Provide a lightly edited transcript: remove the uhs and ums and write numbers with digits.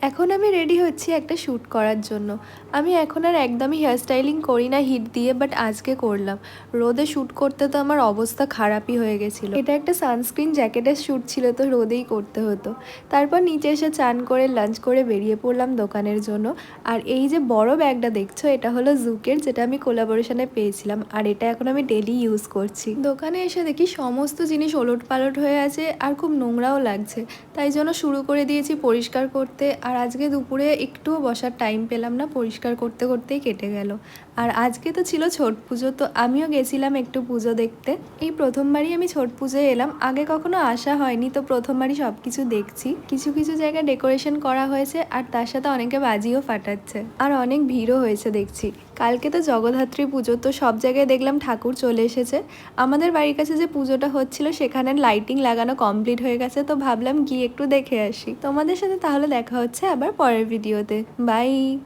এখন আমি রেডি হচ্ছি একটা শ্যুট করার জন্য। আমি এখন আর একদমই হেয়ার স্টাইলিং করি না হিট দিয়ে, বাট আজকে করলাম। রোদে শ্যুট করতে তো আমার অবস্থা খারাপই হয়ে গেছিলো। এটা একটা সানস্ক্রিন জ্যাকেটের শ্যুট ছিল, তো রোদেই করতে হতো। তারপর নিচে এসে চান করে লাঞ্চ করে বেরিয়ে পড়লাম দোকানের জন্য। আর এই যে বড় ব্যাগটা দেখছো, এটা হলো জুকের, যেটা আমি কোলাবোরেশনে পেয়েছিলাম, আর এটা এখন আমি ডেলি ইউজ করছি। দোকানে এসে দেখি সমস্ত জিনিস ওলট পালট হয়ে আছে আর খুব নোংরাও লাগছে, তাই জন্য শুরু করে দিয়েছি পরিষ্কার করতে। আর আজকে দুপুরে একটুও বসার টাইম পেলাম না, পরিষ্কার করতে করতেই কেটে গেল। আর আজকে তো ছিল ছট পুজো, তো আমিও গেছিলাম একটু পুজো দেখতে। এই প্রথমবারই আমি ছট পুজোয় এলাম, আগে কখনো আসা হয়নি, তো প্রথমবারই সব কিছু দেখছি। কিছু কিছু জায়গায় ডেকোরেশন করা হয়েছে, আর তার সাথে অনেকে বাজিও ফাটাচ্ছে, আর অনেক ভিড়ও হয়েছে দেখছি। কালকে তো জগদ্ধাত্রী পুজো, তো সব জায়গায় দেখলাম ঠাকুর চলে এসেছে। আমাদের বাড়ির কাছে যে পুজোটা হচ্ছিল সেখানে লাইটিং লাগানো কমপ্লিট হয়ে গেছে, তো ভাবলাম গিয়ে একটু দেখে আসি। তোমাদের সাথে তাহলে দেখা হচ্ছে আবার পরের ভিডিওতে। বাই।